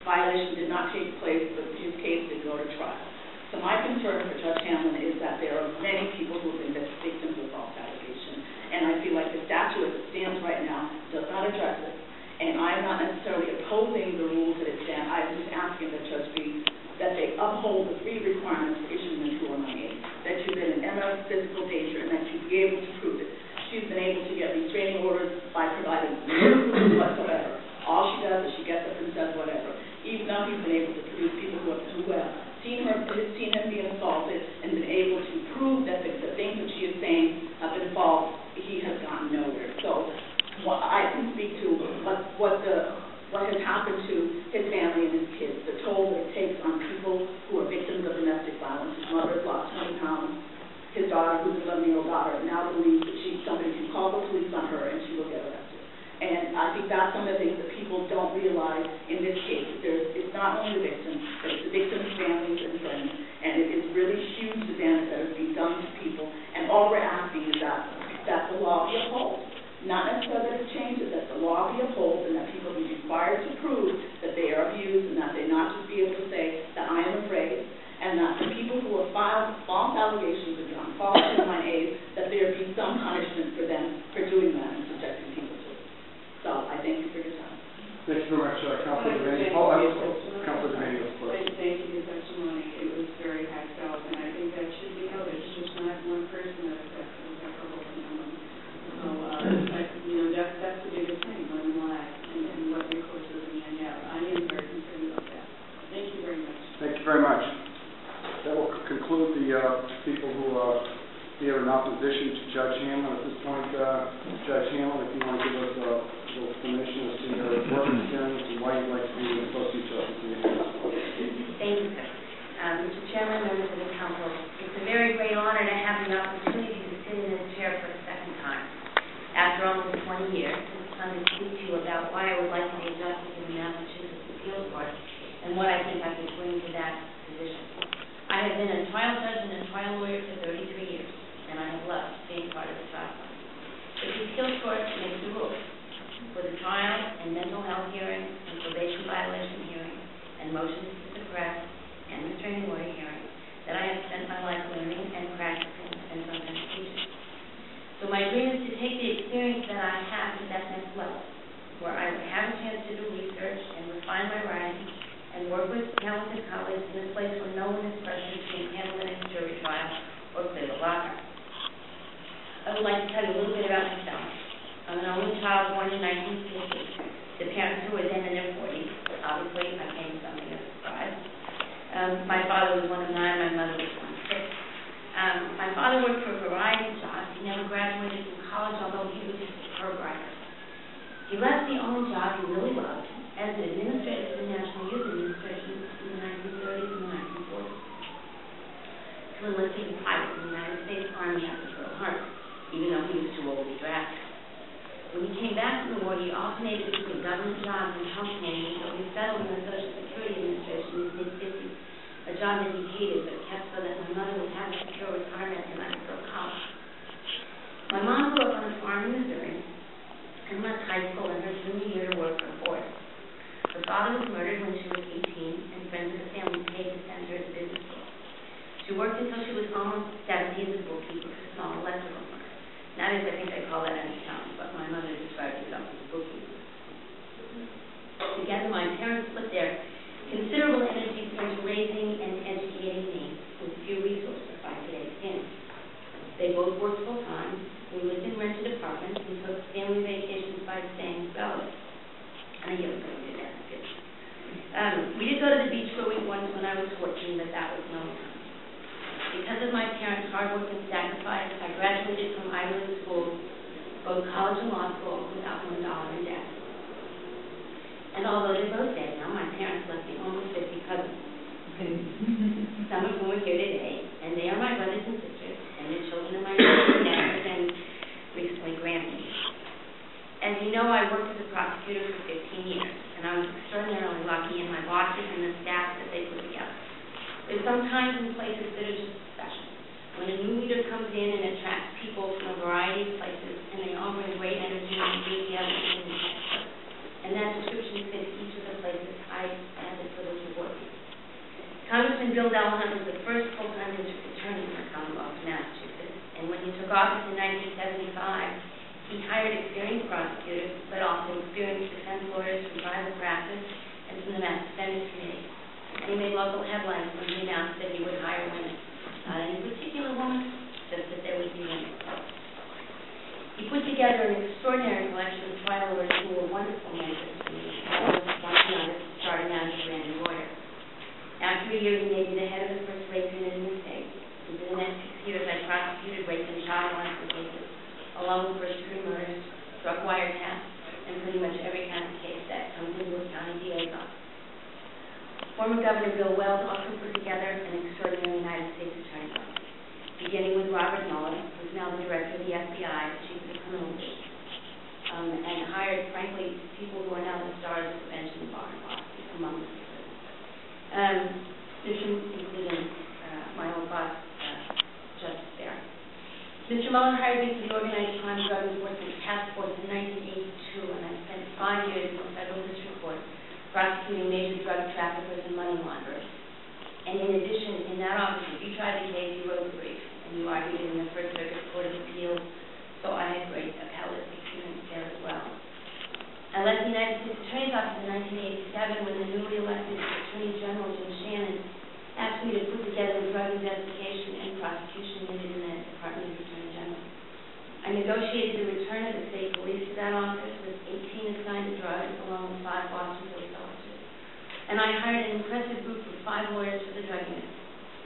violation did not take place, but his case did go to trial. So my concern for Judge Hanlon is that there are many people who have been victims of false allegation, and I feel like the statute as it stands right now does not address it. And I am not necessarily opposing the rules that it stands. I'm just asking that that they uphold the 3 requirements for issuing a 209A, that you've been in imminent physical danger and that you be able to prove it. She's been able to get restraining orders by providing no proof whatsoever. All she does is she gets up and says whatever. Even though he's been able to produce people who have seen him being assaulted and been able to prove that the things that she is saying have been false, he has gotten nowhere. So I can speak to what has happened to his family and his kids, the toll that it takes on people who are victims of domestic violence. His mother has lost 20 pounds. His daughter, who's a 11-year-old daughter, now believes that somebody can call the police on her and she will get arrested. And I think that's some of the things that people don't realize in this case. It's not only the victim, but it's the victim's families and friends. And it is really huge damage that is being done to people. And all we're asking is that the law be upheld. Not necessarily that it changes, that the law be upheld and that people be required to prove that they are abused and that they not just be able to say that I am afraid, and that the people who have filed false allegations and on false 209As, that there be some punishment for them for doing that and subjecting people to it. So I thank you for your time. Thank you very much, Councilor Devaney. Councilor Devaney, of course. Thank you for your testimony. It was very heartfelt, and I think that should be noted. It's just not one person that was ever holding on. So, that's the biggest thing, one life, and what recourses we have. I am very concerned about that. Thank you very much. Thank you very much. That will conclude the people who here in opposition to Judge Hanlon. At this point, Judge Hanlon, if you want to give us a little explanation as to your work experience and why you'd like to be an associate justice in the case. Thank you, sir. Mr. Chairman, members of the council, it's a very great honor to have the opportunity to sit in this chair for the second time. After almost 20 years, it's time to speak to you about why I would like to be a justice in the Massachusetts Appeals Court and what I think I could bring to that position. I have been a trial judge and a trial lawyer for 33 years, and I have loved being part of the trial process. The Appeals Court makes the rules for the trial and mental health hearing and probation violation hearing and motions to suppress and restraining order hearing that I have spent my life learning and practicing and sometimes teaching. So my dream is to take the experience that I have to that next level, where I would have a chance to do research and refine my writing and work with talented colleagues in a place where no one is pressured to handle a jury trial or clear the locker. I would like to tell you a little bit about myself. I'm an only child born in 1950. The parents who were then in their 40s. Obviously, I came something of a surprise. My father was one of 9, my mother was one of 6. My father worked for a variety of jobs. He never graduated from college, although he was a superb writer. He left the only job he really loved as an administrator for the National Youth Administration in the 1930s and the 1940s to enlist as a pilot in the United States Army after Pearl Harbor, even though he was too old to be drafted. When he came back from the war, he alternated between government jobs and campaigning until he settled in the Social Security Administration in his mid-50s, a job that he hated but kept so that my mother would have a secure retirement and I could go to college. My mom grew up on a farm in Missouri and left high school in her junior year to work for Ford. Her father was murdered when she was 18, and friends of the family paid to send her to business school. She worked until she was almost 70 as a bookkeeper for small electrical firms. Nowadays, I think they call that an accountant, but my mother described herself as a bookkeeper. Together, my parents put their considerable energy into raising and educating me with few resources by today's standards. They both worked full-time. We lived in rented apartments and took family vacations by staying with relatives. And I don't do that. We did go to the beach for a week once when I was 14, but that was no time. Because of my parents' hard work and sacrifice, I graduated from Ivy League schools, both college and law school, without $1 in debt. And although they're both dead now, my parents left me home with 50 cousins. Some of whom are here today, and they are my brothers and sisters, and the children of my nephews and recently grandniece. As you know, I worked as a prosecutor for 15 years, and I was extraordinarily lucky in my bosses and the staff that they put together. There's some times and places that are just special. When a new leader comes in and attracts people from a variety of places, and they all bring great energy and enthusiasm and passion. And that description fits each of the places I had the took office in 1975, he hired experienced prosecutors, but also experienced defense lawyers from private practice and from the Mass Defenders Committee. And he made local headlines when he announced that he would hire women. Not any particular woman, just that there would be women. He put together an extraordinary collection of trial lawyers who were wonderful mentors to me, starting out as a brand new lawyer. After a year, he made me the head of the first rape unit in the state. And for the next 6 years, I prosecuted rape and child molestation cases, along with first-degree murders, drug wiretaps, and pretty much every kind of case that comes into a county DA's office. Former Governor Bill Wells also put together an extraordinary United States Attorney's Office, beginning with Robert Mueller, who's now the director of the FBI, chief of the criminal division, and hired, frankly, people who are now the stars of prevention bar and law, among them. Including my old boss, Justice Barrett. Mr. Mueller hired me for the Organized Crime Drug Enforcement Task Force in 1982, and I spent 5 years in the Federal District Court prosecuting major drug traffickers and money launderers. And in addition, in that office, if you tried the case, you wrote the brief, and you argued in the First Circuit Court of Appeals, so I had great appellate experience there as well. I left the United States Attorney's Office in 1987 when the newly elected Attorney General, Judge Hanlon, asked me to put together a drug investigation and prosecution unit in the Department of Attorney General. I negotiated the return of the state police to that office with 18 assigned drugs, along with 5 Boston police officers. And I hired an impressive group of 5 lawyers for the drug unit.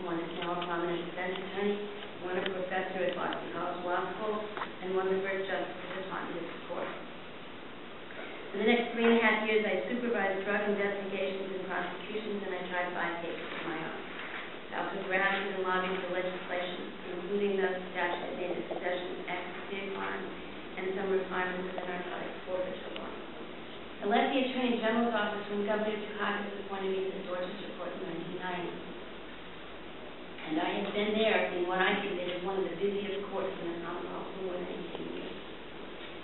One is now a prominent defense attorney, one a professor at Boston College Law School, and one the first justice of the Taunton District Court. For the next 3.5 years, I supervised drug investigations and prosecutions, and I tried 5 cases of my own. I also drafted and lobbied for legislation, including the statute that made the possession of ecstasy a crime and some refinements of the narcotics forfeiture law. I left the Attorney General's office when Governor Dukakis appointed me to the Dorchester Court in 1990. And I have been there in what I consider one of the busiest courts in the Commonwealth for more than 18 years.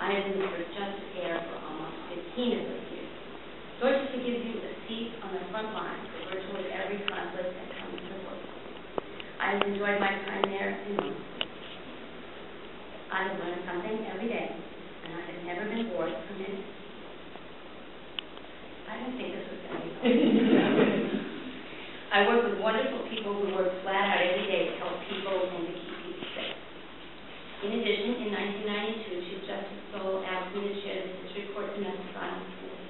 I have been the first justice there for almost 15 of those years. Dorchester gives you a seat on the front line for virtually every conflict that comes to the court. I have enjoyed my time there enormously. I have learned something every day, and I have never been bored for a minute. I didn't think this was going to be fun. I work with wonderful people who work flat out every day to help people and to keep people safe. In addition, in 1992, Chief Justice Stoll asked me to chair the District Court Domestic Violence Committee.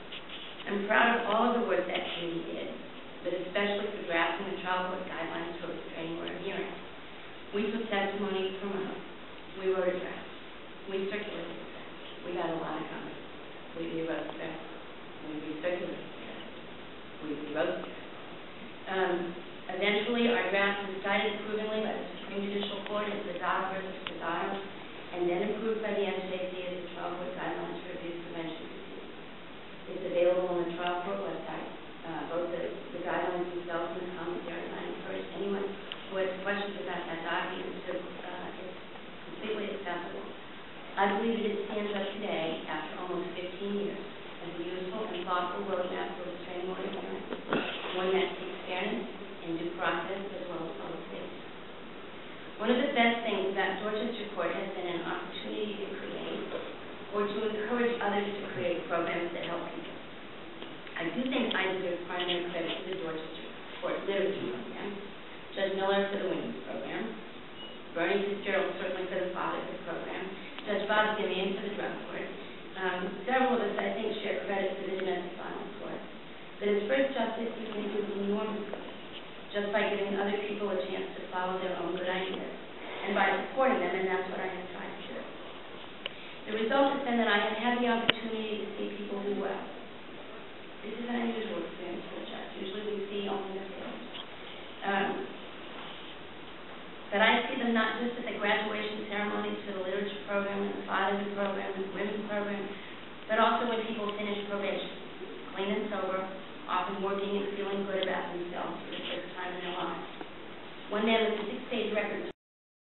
I'm proud of all of the work that committee did, but especially for drafting the trial court guidelines for restraining order hearings. We took testimony from us. We wrote a draft. We circulated the draft. We got a lot of comments. We rewrote the draft. We recirculated the draft. We rewrote the draft. Eventually, our draft was cited approvingly by the Supreme Judicial Court in Presiding versus Presiding, and then approved by the NJC as the trial court guidelines for abuse prevention proceedings. It's available on the trial court website, both the guidelines themselves and the commentary. And I encourage anyone who has questions about that document to, it's completely accessible. I believe that it stands up today, after almost 15 years, as a useful and thoughtful roadmap for restraining order hearings, one that takes fairness and due process as well as public safety. One of the best things about Dorchester Court has been an opportunity to create or to encourage others to create programs that help people. I do think I deserve primary credit for the Dorchester Court Literacy Program, Judge Miller for the Women's Program, Bernie Fitzgerald certainly for the Fatherhood Program, Judge Bob Simeon for the Drug Court. Several of us, I think, share credit for the Domestic Violence Court. But as first justice, you can do enormous good, just by giving other people a chance to follow their own good ideas, and by supporting them, and that's what I have tried to do. The result has been that I have had the opportunity to see people do well. This is an unusual experience for a judge. Usually we see only the failures. But I see them not just at the graduation